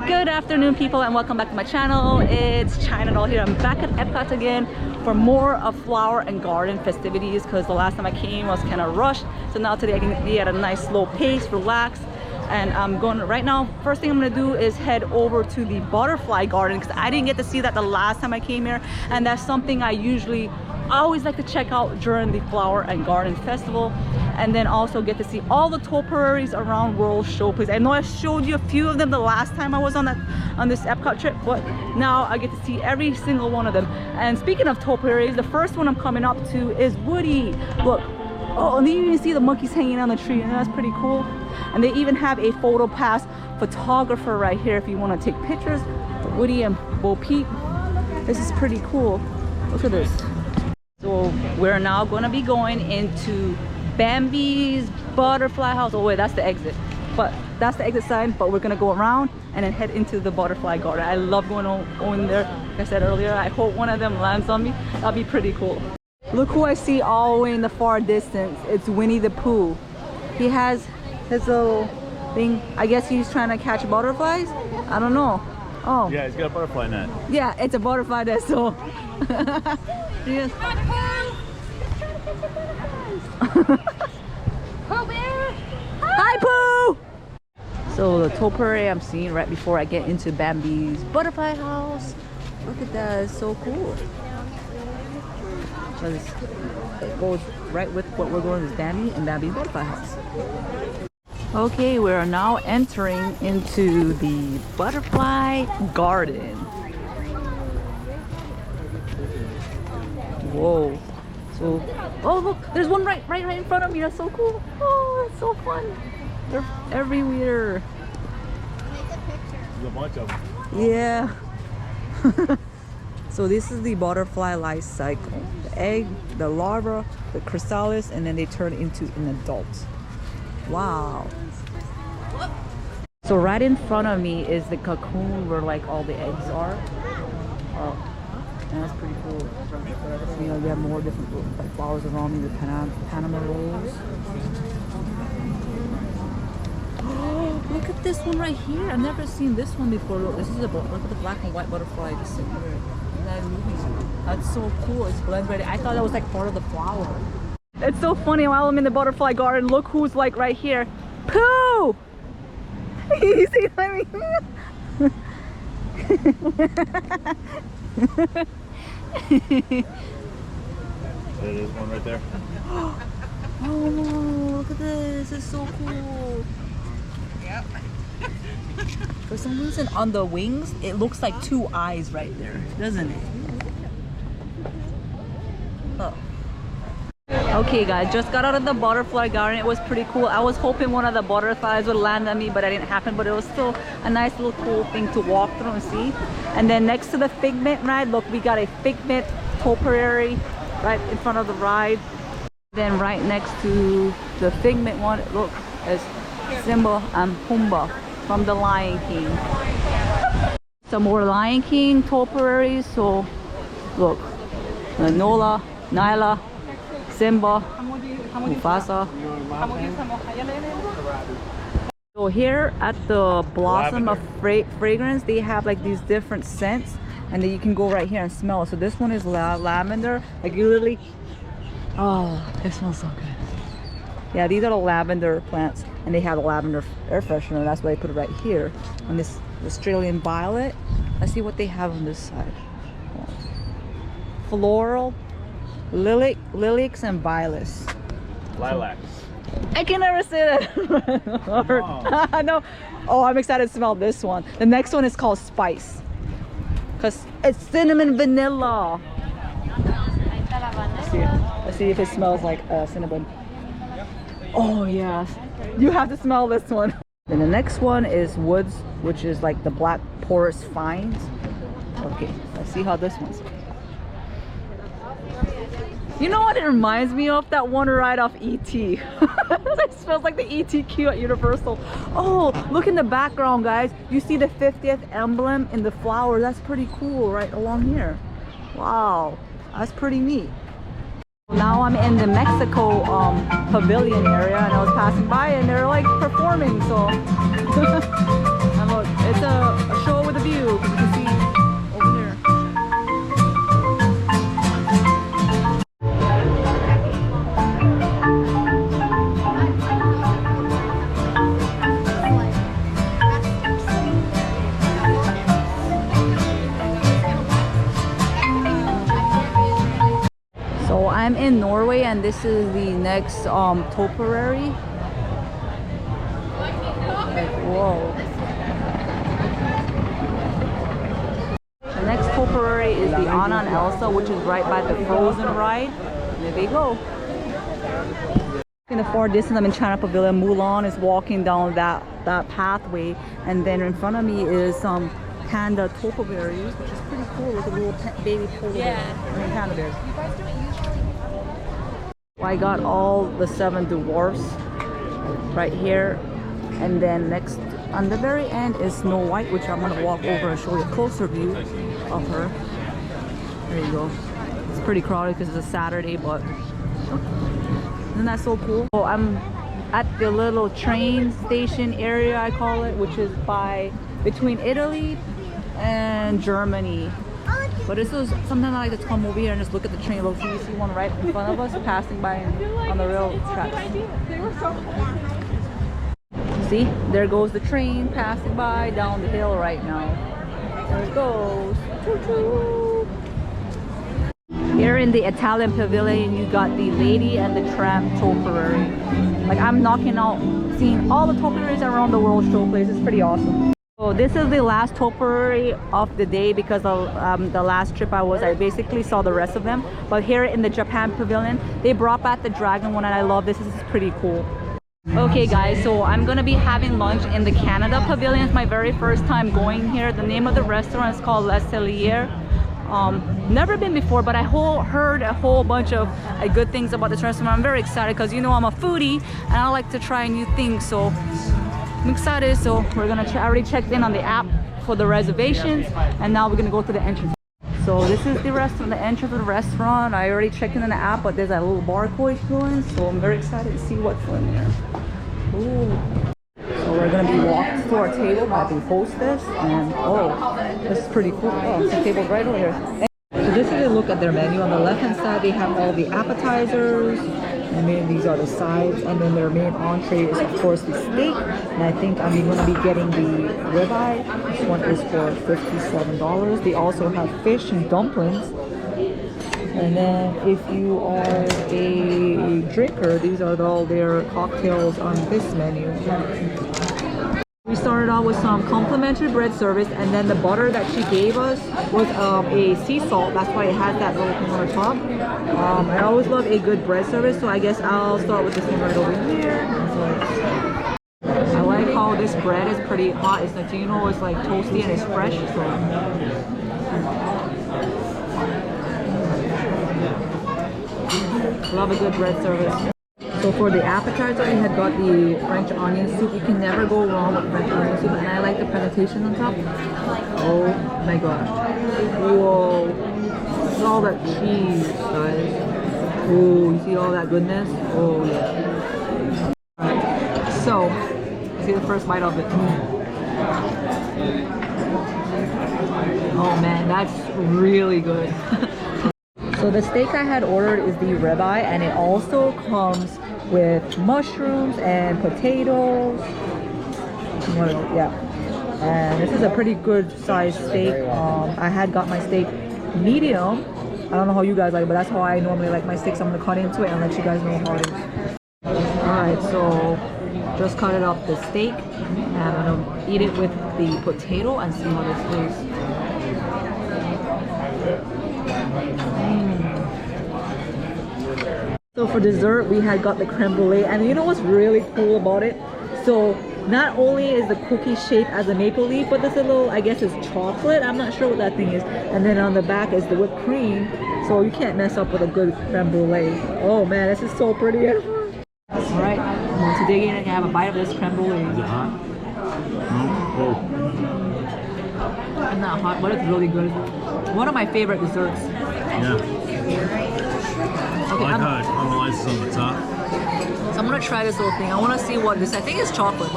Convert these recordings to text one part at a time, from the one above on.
Good afternoon, people, and welcome back to my channel. It's China Doll here. I'm back at Epcot again for more of flower and garden festivities because the last time I came was kind of rushed. So now today I can be at a nice slow pace, relax. And I'm going right now, first thing I'm gonna do is head over to the butterfly garden because I didn't get to see that the last time I came here, and that's something I always like to check out during the flower and garden festival, and then also get to see all the topiaries around World Showplace. I know I showed you a few of them the last time I was on this Epcot trip, but now I get to see every single one of them. And speaking of topiaries, the first one I'm coming up to is Woody. Look, oh, and you can see the monkeys hanging on the tree, and that's pretty cool. And they even have a photo pass photographer right here if you want to take pictures for Woody and Bo Peep. This is pretty cool. Look at this. So we're now going to be going into Bambi's butterfly house. Oh wait, that's the exit. But that's the exit sign, but we're going to go around and then head into the butterfly garden. I love going on there. Like I said earlier, I hope one of them lands on me. That'll be pretty cool. Look who I see all the way in the far distance. It's Winnie the Pooh. He has his little thing. I guess he's trying to catch butterflies. I don't know. Oh. Yeah, he's got a butterfly net. Yeah, it's a butterfly net, so. Yes. Hi, Pooh! So the topiary I'm seeing right before I get into Bambi's butterfly house. Look at that, it's so cool. It goes right with what we're going to Bambi and Bambi's butterfly house. Okay, we are now entering into the butterfly garden. Whoa. So, oh look, there's one right in front of me. That's so cool. Oh, it's so fun. They're everywhere. There's a bunch of them. Yeah. So this is the butterfly life cycle. The egg, the larva, the chrysalis, and then they turn into an adult. Wow. So right in front of me is the cocoon where like all the eggs are. Oh, and that's pretty cool. So, you know, we have more different like, flowers around me, the Panama rose. Oh, look at this one right here. I've never seen this one before. Look, this is look at the black and white butterfly just sitting here. That's so cool. It's blend ready. I thought that was like part of the flower. It's so funny while I'm in the butterfly garden. Look who's like right here. Pooh! You see what I mean? There is one right there. Oh, look at this. It's so cool. Yep. For some reason on the wings, it looks like two eyes right there, doesn't it? Oh. Okay guys, just got out of the butterfly garden. It was pretty cool. I was hoping one of the butterflies would land on me, but it didn't happen. But it was still a nice little cool thing to walk through and see. And then next to the figment ride, look, we got a figment topiary right in front of the ride. Then right next to the figment one, look, is Simba and Pumbaa from the Lion King. Some more Lion King topiaries. So look, Nola, Nyla, Simba, Mufasa. So here at the Blossom of Fragrance, they have like these different scents, and then you can go right here and smell it. So this one is lavender. Like you literally, oh, it smells so good. Yeah, these are the lavender plants, and they have a lavender air freshener. That's why I put it right here. And this Australian violet. Let's see what they have on this side. Floral. Lilacs and violets. Lilacs. I can never say that. I know. Oh, I'm excited to smell this one. The next one is called Spice, because it's cinnamon vanilla. Let's see if it smells like cinnamon. Oh yes, you have to smell this one. Then the next one is Woods, which is like the black porous fines. Okay, let's see how this one's. You know what it reminds me of? That one ride off E.T. It smells like the E.T. queue at Universal. Oh, look in the background, guys. You see the 50th emblem in the flower. That's pretty cool right along here. Wow, that's pretty neat. Now I'm in the Mexico pavilion area, and I was passing by and they're like performing, so and look, it's a I'm in Norway and this is the next topiary. Like, whoa. The next topiary is the Anna and Elsa, which is right by the Frozen ride. There they go. In the far distance, I'm in China Pavilion. Mulan is walking down that pathway, and then in front of me is some panda topiaries, which is pretty cool with a little baby polar bear. I mean, panda bears. I got all the 7 dwarfs right here, and then next on the very end is Snow White, which I'm gonna walk over and show you a closer view of her. There you go. It's pretty crowded because it's a Saturday, but isn't that so cool? So I'm at the little train station area, I call it, which is between Italy and Germany. But this is sometimes I like to come over here and just look at the train. Look, you see one right in front of us passing by on the rail tracks. See, there goes the train passing by down the hill right now. There it goes. Choo-choo. Here in the Italian pavilion, you got the Lady and the Tramp topiary. Like, I'm knocking out, seeing all the topiaries around the world showplace. It's pretty awesome. So this is the last topiary of the day because of the last trip I basically saw the rest of them. But here in the Japan pavilion, they brought back the dragon one and I love this. This is pretty cool. Okay guys, so I'm gonna be having lunch in the Canada pavilion. It's my very first time going here. The name of the restaurant is called Cellier. Never been before, but I heard a whole bunch of good things about this restaurant. I'm very excited because you know I'm a foodie and I like to try new things, so I'm excited. So we're gonna I already checked in on the app for the reservations, and now we're gonna go to the entrance. So this is the restaurant, the entrance of the restaurant. I already checked in on the app, but there's a little barcode going, so I'm very excited to see what's in there. Ooh. So we're gonna be walked to our table by the hostess, and oh, this is pretty cool. Oh, it's a table right over here. So this is a look at their menu. On the left hand side, they have all the appetizers, and then these are the sides, and then their main entree is of course the steak. And I think I'm gonna be getting the ribeye. This one is for $57. They also have fish and dumplings. And then if you are a drinker, these are all their cocktails on this menu. We started out with some complimentary bread service, and then the butter that she gave us was a sea salt. That's why it has that little thing on the top. I always love a good bread service, so I guess I'll start with this one right over here. I like how this bread is pretty hot. It's like, you know, it's like toasty and it's fresh. So love a good bread service. So for the appetizer, we had got the French onion soup. You can never go wrong with French onion soup, and I like the presentation on top. Oh my god. Whoa. Look at all that cheese, guys. Oh, you see all that goodness? Oh yeah. Alright, so, see the first bite of it. Oh man, that's really good. So the steak I had ordered is the ribeye, and it also comes with mushrooms and potatoes. Yeah, and this is a pretty good sized steak. I had got my steak medium. I don't know how you guys like it, but that's how I normally like my steaks. I'm gonna cut into it and let you guys know how it is. Alright, so just cut it up the steak, and I'm gonna eat it with the potato and see how this tastes. So for dessert, we had got the creme brulee, and you know what's really cool about it? So not only is the cookie shaped as a maple leaf, but this little, I guess it's chocolate. I'm not sure what that thing is. And then on the back is the whipped cream. So you can't mess up with a good creme brulee. Oh man, this is so pretty. All right, I'm going to dig in and have a bite of this creme brulee. Is it hot? No? It's not hot, but it's really good. One of my favorite desserts. Yeah. Okay, I like how it caramelizes on the top. So I'm gonna try this little thing. I wanna see what this, I think it's chocolate.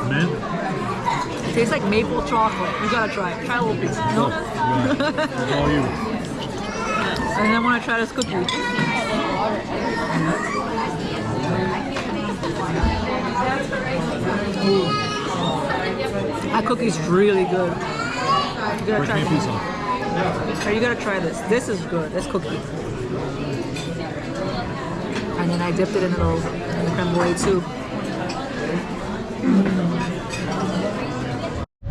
Mint? It tastes like maple chocolate. You gotta try it. Try a little piece. No? It's all you. And then I wanna try this cookie. Ooh. That cookie's really good. Where's me a piece of? Are you gonna try this? This is good. This cookie. And then I dipped it in a little creme brulee too.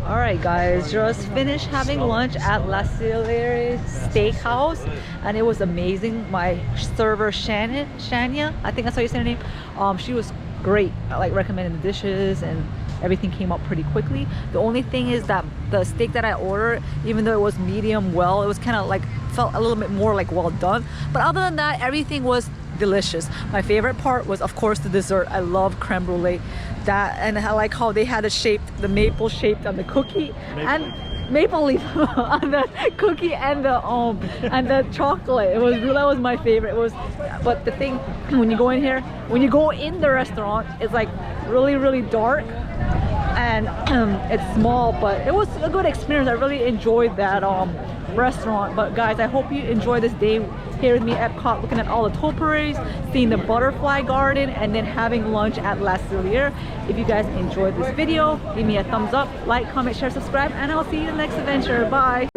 All right, guys, just finished having lunch at La Cellier Steakhouse, and it was amazing. My server Shania, I think that's how you say her name. She was great, like recommending the dishes, and everything came up pretty quickly. The only thing is that the steak that I ordered, even though it was medium well, it was kind of like felt a little bit more like well done. But other than that, everything was delicious. My favorite part was, of course, the dessert. I love creme brulee. That, and I like how they had it shaped, the maple shaped on the cookie and maple leaf on the cookie and the chocolate. It was, that was my favorite. It was, but the thing, when you go in here, when you go in the restaurant, it's like really dark, and it's small, but it was a good experience. I really enjoyed that restaurant. But guys, I hope you enjoy this day here with me at Epcot, looking at all the topiaries, seeing the butterfly garden, and then having lunch at La Cellier. If you guys enjoyed this video, give me a thumbs up, like, comment, share, subscribe, and I'll see you in the next adventure. Bye.